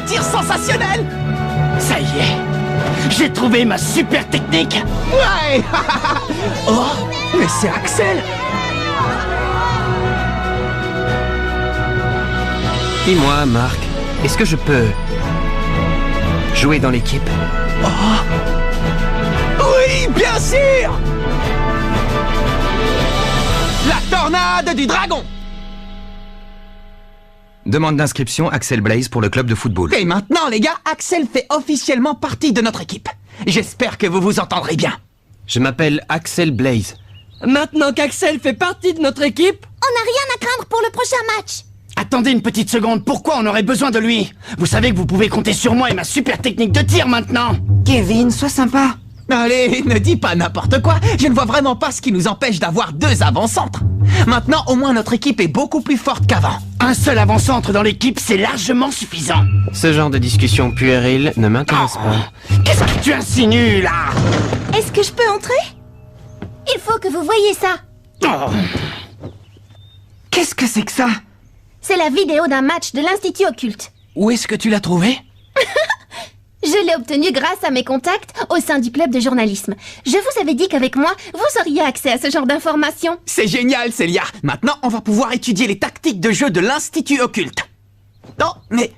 tir sensationnel! Ça y est, j'ai trouvé ma super technique! Ouais! Oh, mais c'est Axel! Dis-moi, Marc, est-ce que je peux jouer dans l'équipe? Oh! Oui, bien sûr! La tornade du dragon! Demande d'inscription Axel Blaze pour le club de football. Et maintenant, les gars, Axel fait officiellement partie de notre équipe. J'espère que vous vous entendrez bien. Je m'appelle Axel Blaze. Maintenant qu'Axel fait partie de notre équipe, On n'a rien à craindre pour le prochain match. Attendez une petite seconde, pourquoi on aurait besoin de lui? Vous savez que vous pouvez compter sur moi et ma super technique de tir maintenant. Kevin, sois sympa. Allez, ne dis pas n'importe quoi. Je ne vois vraiment pas ce qui nous empêche d'avoir 2 avant-centres. Maintenant, au moins, notre équipe est beaucoup plus forte qu'avant. Un seul avant-centre dans l'équipe, c'est largement suffisant. Ce genre de discussion puérile ne m'intéresse pas. Qu'est-ce que tu insinues, là? Est-ce que je peux entrer? Il faut que vous voyiez ça. Oh. Qu'est-ce que c'est que ça? C'est la vidéo d'un match de l'Institut Occulte. Où est-ce que tu l'as trouvé? Je l'ai obtenue grâce à mes contacts au sein du club de journalisme. Je vous avais dit qu'avec moi, vous auriez accès à ce genre d'informations. C'est génial, Célia. Maintenant, on va pouvoir étudier les tactiques de jeu de l'Institut Occulte. Non, mais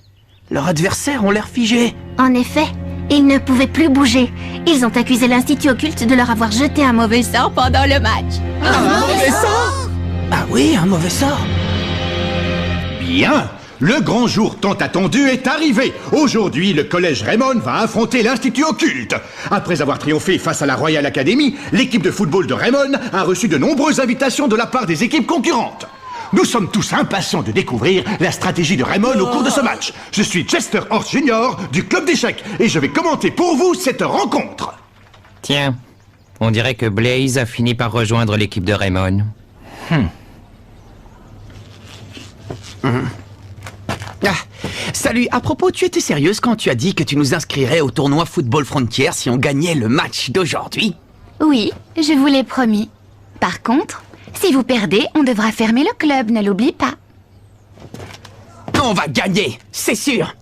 leurs adversaires ont l'air figés. En effet, ils ne pouvaient plus bouger. Ils ont accusé l'Institut Occulte de leur avoir jeté un mauvais sort pendant le match. Un mauvais sort? Ah oui, un mauvais sort. Bien, le grand jour tant attendu est arrivé. Aujourd'hui, le collège Raymond va affronter l'Institut Occulte. Après avoir triomphé face à la Royal Academy, l'équipe de football de Raymond a reçu de nombreuses invitations de la part des équipes concurrentes. Nous sommes tous impatients de découvrir la stratégie de Raymond au cours de ce match. Je suis Chester Horst Jr. du club d'échecs et je vais commenter pour vous cette rencontre. Tiens, on dirait que Blaze a fini par rejoindre l'équipe de Raymond. Ah, salut, à propos, tu étais sérieuse quand tu as dit que tu nous inscrirais au tournoi Football Frontier si on gagnait le match d'aujourd'hui? Oui, je vous l'ai promis. Par contre, si vous perdez, on devra fermer le club, ne l'oublie pas. On va gagner, c'est sûr.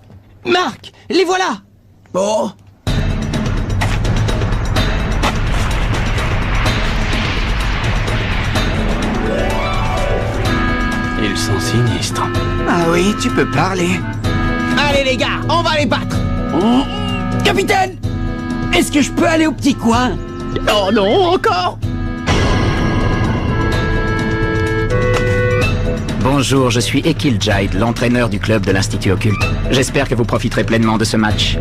Marc, les voilà. Oh. Ils sont sinistres. Ah oui, tu peux parler. Allez les gars, on va les battre. Capitaine, est-ce que je peux aller au petit coin? Oh non, encore. Bonjour, je suis Ekil Jide, l'entraîneur du club de l'Institut Occulte. J'espère que vous profiterez pleinement de ce match.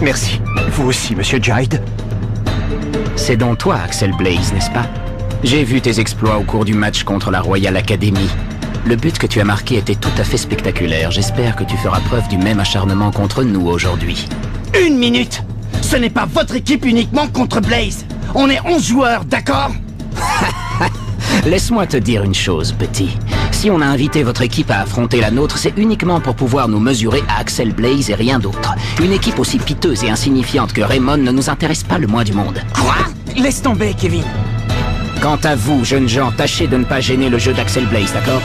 Merci. Vous aussi, monsieur Jide. C'est donc toi, Axel Blaze, n'est-ce pas? J'ai vu tes exploits au cours du match contre la Royal Academy. Le but que tu as marqué était tout à fait spectaculaire. J'espère que tu feras preuve du même acharnement contre nous aujourd'hui. Une minute! Ce n'est pas votre équipe uniquement contre Blaze. On est 11 joueurs, d'accord? Laisse-moi te dire une chose, petit. Si on a invité votre équipe à affronter la nôtre, c'est uniquement pour pouvoir nous mesurer à Axel Blaze et rien d'autre. Une équipe aussi piteuse et insignifiante que Raymond ne nous intéresse pas le moins du monde. Quoi? Laisse tomber, Kevin. Quant à vous, jeunes gens, tâchez de ne pas gêner le jeu d'Axel Blaze, d'accord?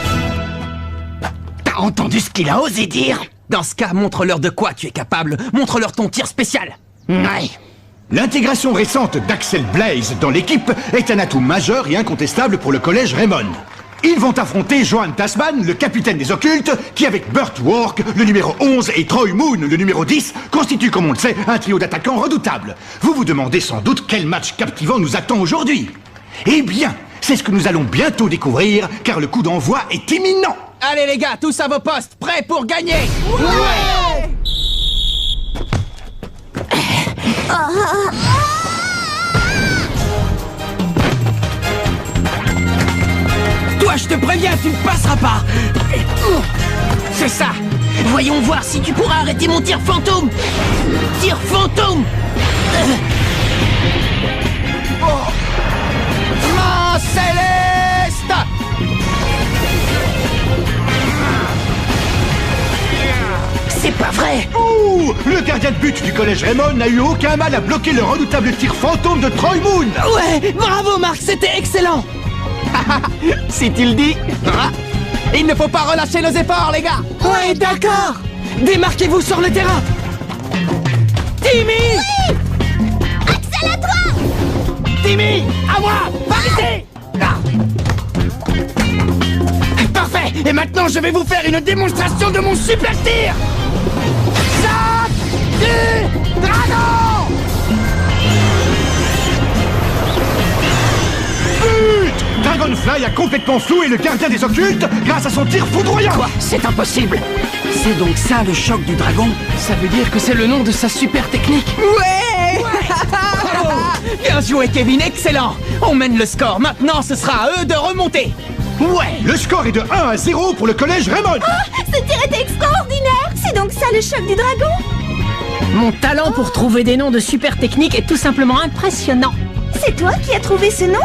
T'as entendu ce qu'il a osé dire? Dans ce cas, montre-leur de quoi tu es capable. Montre-leur ton tir spécial. Ouais. L'intégration récente d'Axel Blaze dans l'équipe est un atout majeur et incontestable pour le collège Raymond. Ils vont affronter Johan Tasman, le capitaine des occultes, qui avec Burt Work, le numéro 11, et Troy Moon, le numéro 10, constitue, comme on le sait, un trio d'attaquants redoutables. Vous vous demandez sans doute quel match captivant nous attend aujourd'hui. Eh bien, c'est ce que nous allons bientôt découvrir, car le coup d'envoi est imminent. Allez les gars, tous à vos postes, prêts pour gagner. Ouais. Toi, je te préviens, tu ne passeras pas. C'est ça. Voyons voir si tu pourras arrêter mon tir fantôme. Tir fantôme. Main céleste. C'est pas vrai. Ouh, le gardien de but du collège Raymond n'a eu aucun mal à bloquer le redoutable tir fantôme de Troy Moon. Ouais, bravo Marc, c'était excellent. Si tu le dis. Il ne faut pas relâcher nos efforts, les gars. Ouais, d'accord. Démarquez-vous sur le terrain. Timmy! Oui! Axel, à toi! Timmy, à moi! Par ici! Ah. Parfait! Et maintenant, je vais vous faire une démonstration de mon super tir! Choc du dragon! But! Dragonfly a complètement floué le gardien des occultes grâce à son tir foudroyant. Quoi? C'est impossible. C'est donc ça le choc du dragon? Ça veut dire que c'est le nom de sa super technique. Ouais! Bien joué, Kevin, excellent! On mène le score, maintenant ce sera à eux de remonter! Ouais! Le score est de 1-0 pour le collège Raymond. Ce tir était extraordinaire! C'est donc ça le choc du dragon? Mon talent pour trouver des noms de super techniques est tout simplement impressionnant. C'est toi qui as trouvé ce nom?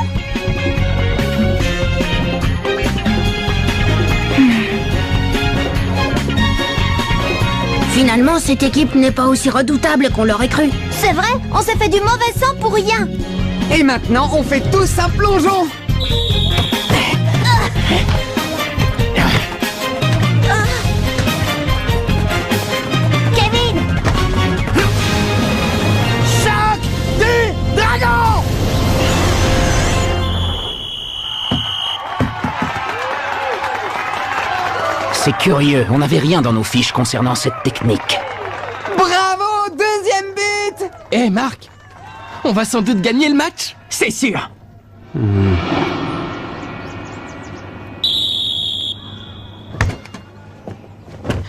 Finalement, cette équipe n'est pas aussi redoutable qu'on l'aurait cru. C'est vrai, on s'est fait du mauvais sang pour rien. Et maintenant, on fait tous un plongeon! Kevin! Choc du dragon! C'est curieux, on n'avait rien dans nos fiches concernant cette technique. Bravo, deuxième but! Eh Marc, on va sans doute gagner le match. C'est sûr!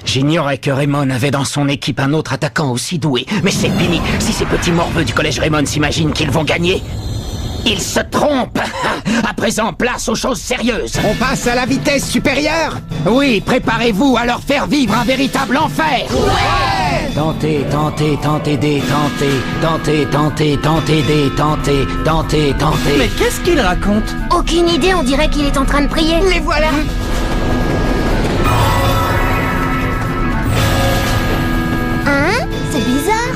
J'ignorais que Raymond avait dans son équipe un autre attaquant aussi doué. Mais c'est fini. Si ces petits morveux du collège Raymond s'imaginent qu'ils vont gagner, ils se trompent. À présent, place aux choses sérieuses. On passe à la vitesse supérieure? Oui, préparez-vous à leur faire vivre un véritable enfer. Ouais! Tentez, tentez, tentez, détentez. Tentez, tentez, tentez, détentez. Tentez, tentez. Mais qu'est-ce qu'il raconte? Aucune idée, on dirait qu'il est en train de prier. Les voilà! Hein? C'est bizarre.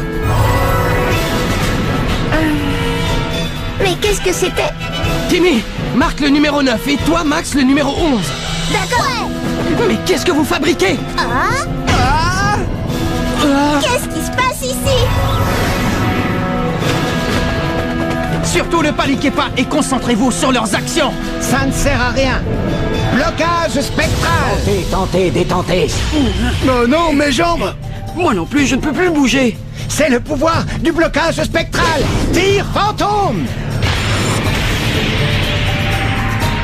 Mais qu'est-ce que c'était? Timmy, Marc le numéro 9 et toi Max le numéro 11. D'accord. Mais qu'est-ce que vous fabriquez? Ah? Qu'est-ce qui se passe ici? Surtout ne paniquez pas et concentrez-vous sur leurs actions! Ça ne sert à rien! Blocage spectral! Tentez, tentez, détentez. Oh non, mes jambes! Moi non plus, je ne peux plus bouger! C'est le pouvoir du blocage spectral! Tir fantôme!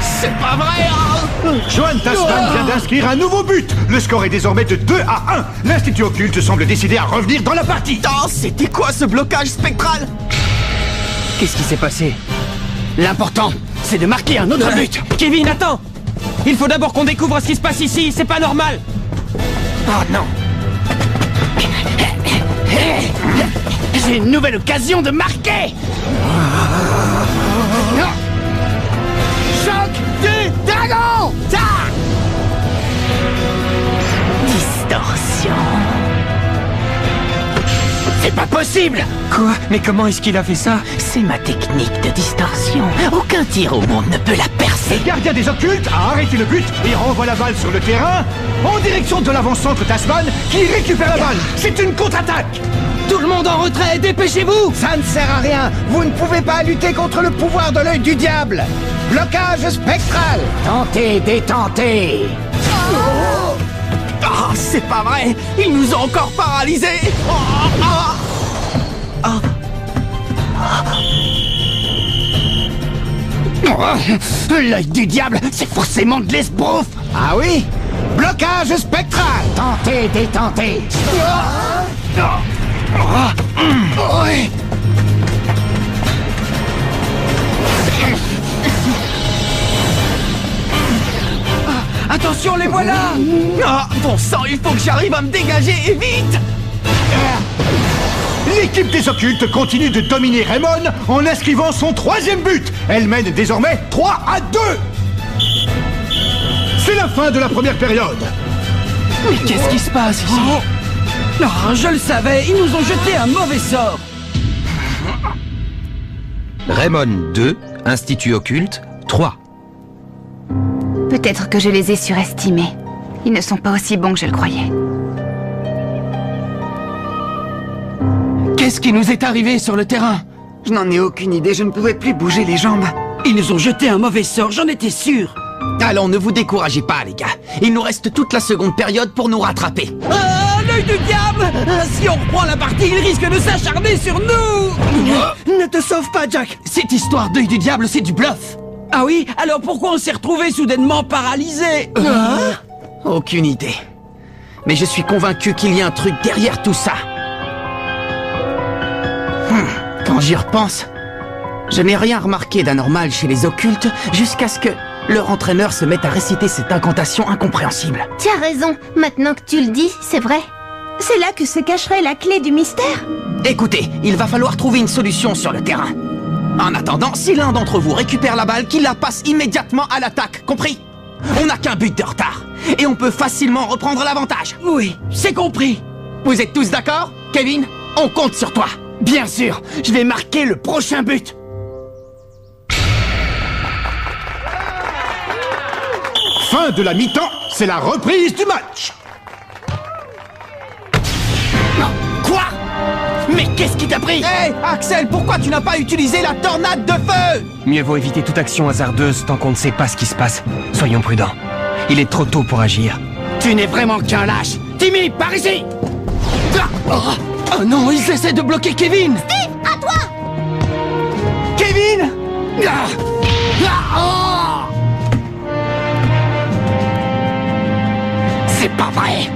C'est pas vrai! Joan Tasman vient d'inscrire un nouveau but. Le score est désormais de 2-1. L'Institut Occulte semble décidé à revenir dans la partie. Oh, c'était quoi ce blocage spectral? Qu'est-ce qui s'est passé? L'important, c'est de marquer un autre but. Kevin, attends! Il faut d'abord qu'on découvre ce qui se passe ici, c'est pas normal! Oh non! J'ai une nouvelle occasion de marquer! Choc du dragon! Distorsion. C'est pas possible! Quoi? Mais comment est-ce qu'il a fait ça? C'est ma technique de distorsion. Aucun tir au monde ne peut la percer. Le gardien des occultes a arrêté le but et renvoie la balle sur le terrain en direction de l'avant-centre Tasman qui récupère la balle. C'est une contre-attaque. Tout le monde en retrait, dépêchez-vous! Ça ne sert à rien. Vous ne pouvez pas lutter contre le pouvoir de l'œil du diable. Blocage spectral. Tentez, détentez. Ah, c'est pas vrai. Ils nous ont encore paralysés. L'œil du diable, c'est forcément de l'esbrouf! Ah oui? Blocage spectral. Tentez, détentez. Ouais. Attention, les voilà. Ah, bon sang, il faut que j'arrive à me dégager et vite. L'équipe des occultes continue de dominer Raymond en inscrivant son 3e but. Elle mène désormais 3-2. C'est la fin de la première période. Mais qu'est-ce qui se passe ici? Ah, je le savais, ils nous ont jeté un mauvais sort. Raymond 2, Institut Occulte 3. Peut-être que je les ai surestimés. Ils ne sont pas aussi bons que je le croyais. Qu'est-ce qui nous est arrivé sur le terrain? Je n'en ai aucune idée, je ne pouvais plus bouger les jambes. Ils nous ont jeté un mauvais sort, j'en étais sûr. Allons, ne vous découragez pas, les gars. Il nous reste toute la seconde période pour nous rattraper. Ah, l'œil du diable! Si on reprend la partie, il risque de s'acharner sur nous! Ne te sauve pas, Jack! Cette histoire d'œil du diable, c'est du bluff. Ah oui? Alors pourquoi on s'est retrouvés soudainement paralysés? Aucune idée. Mais je suis convaincu qu'il y a un truc derrière tout ça. Quand j'y repense, je n'ai rien remarqué d'anormal chez les occultes jusqu'à ce que leur entraîneur se mette à réciter cette incantation incompréhensible. Tu as raison, maintenant que tu le dis, c'est vrai. C'est là que se cacherait la clé du mystère. Écoutez, il va falloir trouver une solution sur le terrain. En attendant, si l'un d'entre vous récupère la balle, qu'il la passe immédiatement à l'attaque, compris? On n'a qu'un but de retard, et on peut facilement reprendre l'avantage. Oui, c'est compris. Vous êtes tous d'accord? Kevin, on compte sur toi. Bien sûr, je vais marquer le prochain but. Fin de la mi-temps, c'est la reprise du match. Quoi? Mais qu'est-ce qui t'a pris? Hé, Axel, pourquoi tu n'as pas utilisé la tornade de feu? Mieux vaut éviter toute action hasardeuse tant qu'on ne sait pas ce qui se passe. Soyons prudents. Il est trop tôt pour agir. Tu n'es vraiment qu'un lâche. Timmy, par ici! Oh non, ils essaient de bloquer Kevin! Steve, à toi! Kevin! C'est pas vrai!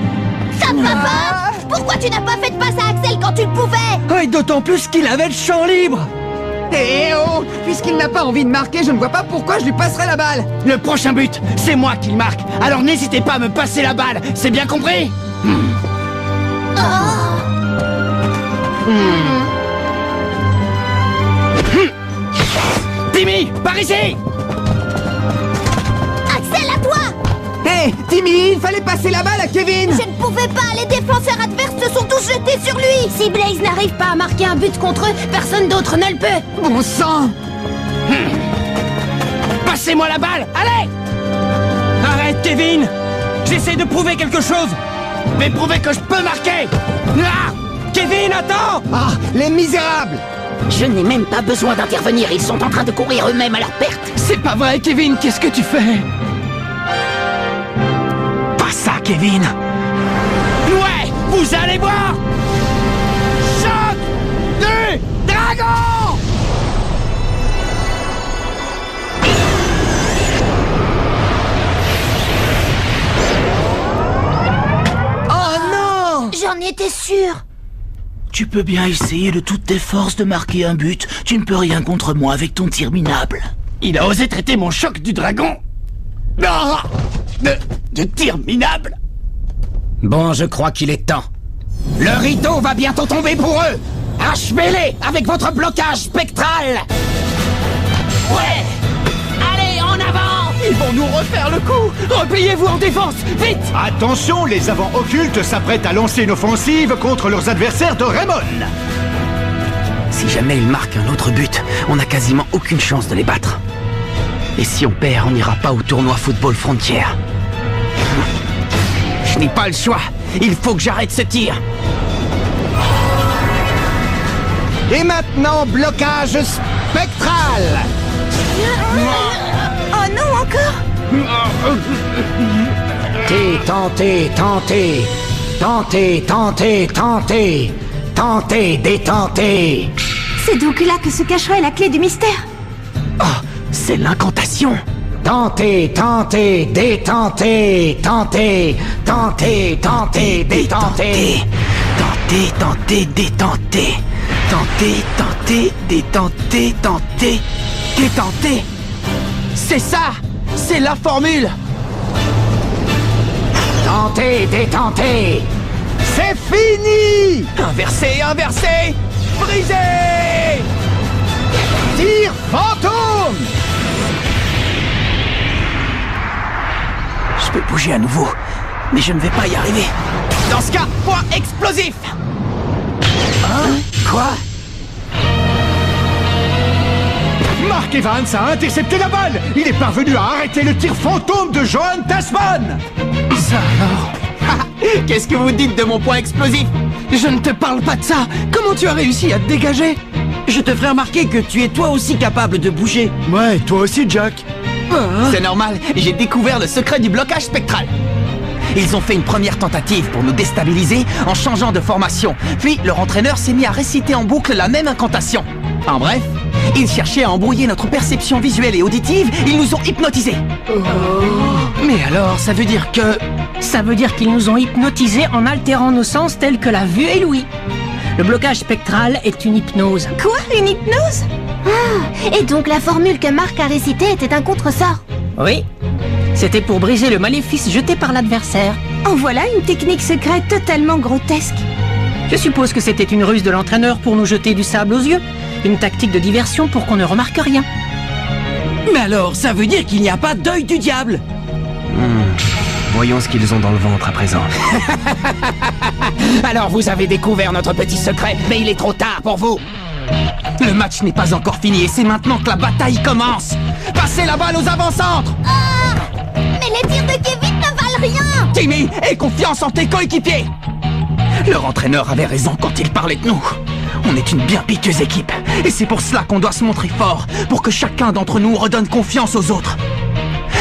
Ça te va pas? Pourquoi tu n'as pas fait de passe à Axel quand tu le pouvais? Et d'autant plus qu'il avait le champ libre! Eh oh! Puisqu'il n'a pas envie de marquer, je ne vois pas pourquoi je lui passerai la balle. Le prochain but, c'est moi qui le marque. Alors n'hésitez pas à me passer la balle, c'est bien compris? Timmy, par ici! Axel, à toi! Hé, Timmy, il fallait passer la balle à Kevin. Je ne pouvais pas, les défenseurs adverses se sont tous jetés sur lui. Si Blaze n'arrive pas à marquer un but contre eux, personne d'autre ne le peut. Bon sang! Passez-moi la balle, allez! Arrête, Kevin! J'essaie de prouver quelque chose! Mais prouver que je peux marquer! Ah! Kevin, attends! Ah, les misérables! Je n'ai même pas besoin d'intervenir, ils sont en train de courir eux-mêmes à leur perte. C'est pas vrai, Kevin, qu'est-ce que tu fais? Pas ça, Kevin! Ouais! Vous allez voir! Choc du dragon! Oh non! J'en étais sûre. Tu peux bien essayer de toutes tes forces de marquer un but. Tu ne peux rien contre moi avec ton tir minable. Il a osé traiter mon choc du dragon de tir minable. Bon, je crois qu'il est temps. Le rideau va bientôt tomber pour eux! Achevez-les avec votre blocage spectral! Ouais! Allez, en avant! Ils vont nous refaire le coup! Repliez-vous en défense! Vite! Attention, les avants occultes s'apprêtent à lancer une offensive contre leurs adversaires de Raymond. Si jamais ils marquent un autre but, on n'a quasiment aucune chance de les battre. Et si on perd, on n'ira pas au tournoi Football Frontier. Je n'ai pas le choix. Il faut que j'arrête ce tir. Et maintenant, blocage spectral. Oh non, encore? Tentez, détentez. C'est donc là que se cacherait la clé du mystère. Oh, c'est l'incantation. Tentez, détentez. Détentez. C'est ça. C'est la formule. Détentez. C'est fini! Inversé. Brisé. Tir fantôme! Je peux bouger à nouveau, mais je ne vais pas y arriver. Dans ce cas, point explosif. Hein? Quoi? Mark Evans a intercepté la balle. Il est parvenu à arrêter le tir fantôme de Johan Tasman. Ça alors? Qu'est-ce que vous dites de mon point explosif? Je ne te parle pas de ça. Comment tu as réussi à te dégager? Je te ferai remarquer que tu es toi aussi capable de bouger. Ouais, toi aussi, Jack. C'est normal, j'ai découvert le secret du blocage spectral. Ils ont fait une première tentative pour nous déstabiliser en changeant de formation. Puis leur entraîneur s'est mis à réciter en boucle la même incantation. En bref, ils cherchaient à embrouiller notre perception visuelle et auditive, ils nous ont hypnotisés. Mais alors, ça veut dire que... Ça veut dire qu'ils nous ont hypnotisés en altérant nos sens tels que la vue et l'ouïe. Le blocage spectral est une hypnose. Quoi? Une hypnose? Ah, et donc la formule que Marc a récitée était un contresort? Oui. C'était pour briser le maléfice jeté par l'adversaire. En voilà une technique secrète totalement grotesque. Je suppose que c'était une ruse de l'entraîneur pour nous jeter du sable aux yeux. Une tactique de diversion pour qu'on ne remarque rien. Mais alors, ça veut dire qu'il n'y a pas d'œil du diable. Voyons ce qu'ils ont dans le ventre à présent. Alors vous avez découvert notre petit secret, mais il est trop tard pour vous. Le match n'est pas encore fini et c'est maintenant que la bataille commence. Passez la balle aux avant-centres. Mais les tirs de Kevin ne valent rien. Timmy, aie confiance en tes coéquipiers. Leur entraîneur avait raison quand il parlait de nous. On est une bien piteuse équipe. Et c'est pour cela qu'on doit se montrer fort, pour que chacun d'entre nous redonne confiance aux autres.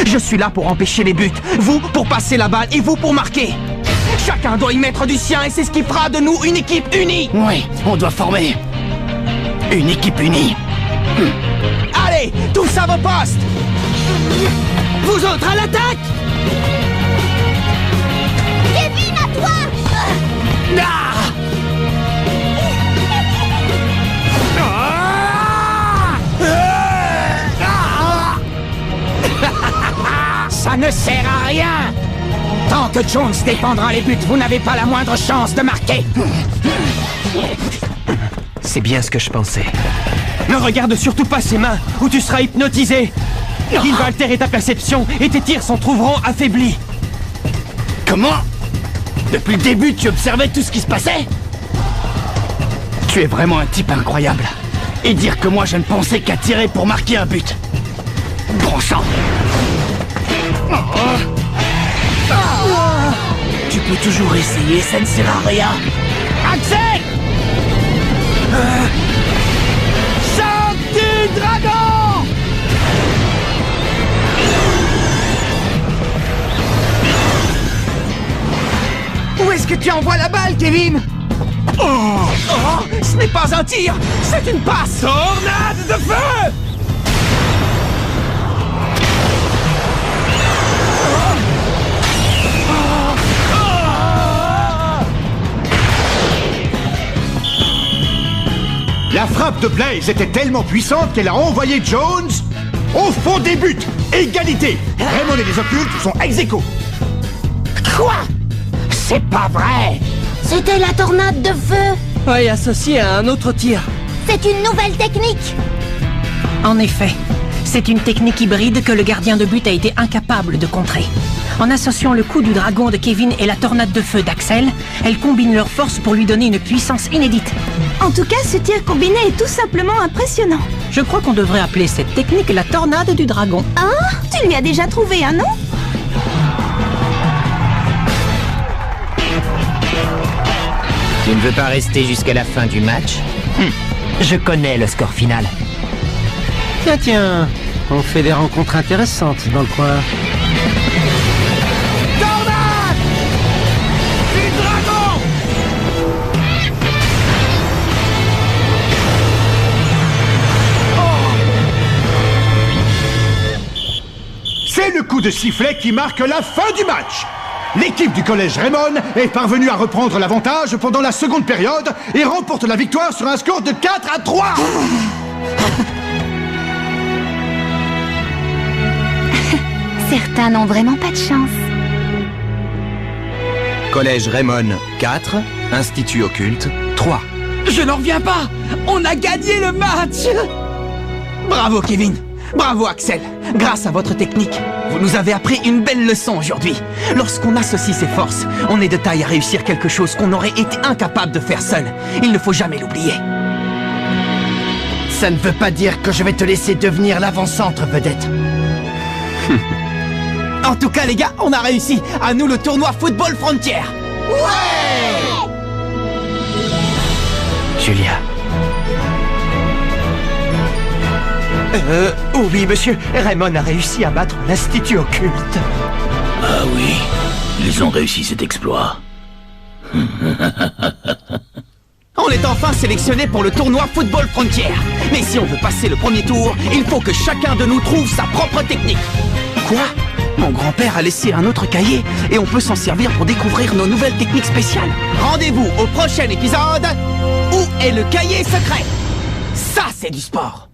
Je suis là pour empêcher les buts, vous pour passer la balle et vous pour marquer. Chacun doit y mettre du sien et c'est ce qui fera de nous une équipe unie. Oui, on doit former une équipe unie. Allez, tous à vos postes. Vous autres à l'attaque! Kevin, à toi. Ça ne sert à rien. Tant que Jones défendra les buts, vous n'avez pas la moindre chance de marquer. C'est bien ce que je pensais. Ne regarde surtout pas ses mains, ou tu seras hypnotisé. Il va altérer ta perception et tes tirs s'en trouveront affaiblis. Comment? Depuis le début, tu observais tout ce qui se passait? Tu es vraiment un type incroyable. Et dire que moi, je ne pensais qu'à tirer pour marquer un but. Bon sang. Tu peux toujours essayer, ça ne sert à rien. Axel! Chante du dragon! Où est-ce que tu envoies la balle, Kevin? Oh, ce n'est pas un tir, c'est une passe. Tornade de feu! La frappe de Blaze était tellement puissante qu'elle a envoyé Jones au fond des buts. Égalité. Raymond et les occultes sont ex-aequo. Quoi? C'est pas vrai! C'était la tornade de feu. Oui, associé à un autre tir. C'est une nouvelle technique. En effet, c'est une technique hybride que le gardien de but a été incapable de contrer. En associant le coup du dragon de Kevin et la tornade de feu d'Axel, elle combine leurs forces pour lui donner une puissance inédite. En tout cas, ce tir combiné est tout simplement impressionnant. Je crois qu'on devrait appeler cette technique la tornade du dragon. Ah, tu lui as déjà trouvé un nom? Tu ne veux pas rester jusqu'à la fin du match? Je connais le score final. Tiens, on fait des rencontres intéressantes dans le coin. Tornade du dragon. C'est le coup de sifflet qui marque la fin du match. L'équipe du collège Raymond est parvenue à reprendre l'avantage pendant la seconde période et remporte la victoire sur un score de 4-3. Certains n'ont vraiment pas de chance. Collège Raymond 4, Institut Occulte 3. Je n'en reviens pas! On a gagné le match! Bravo, Kevin. Bravo, Axel. Grâce à votre technique, vous nous avez appris une belle leçon aujourd'hui. Lorsqu'on associe ses forces, on est de taille à réussir quelque chose qu'on aurait été incapable de faire seul. Il ne faut jamais l'oublier. Ça ne veut pas dire que je vais te laisser devenir l'avant-centre, vedette. En tout cas, les gars, on a réussi. À nous le tournoi Football Frontier. Julia. Oui, monsieur. Raymond a réussi à battre l'Institut Occulte. Ah oui, ils ont réussi cet exploit. On est enfin sélectionné pour le tournoi Football Frontier. Mais si on veut passer le premier tour, il faut que chacun de nous trouve sa propre technique. Quoi? Mon grand-père a laissé un autre cahier et on peut s'en servir pour découvrir nos nouvelles techniques spéciales. Rendez-vous au prochain épisode. Où est le cahier secret? Ça, c'est du sport.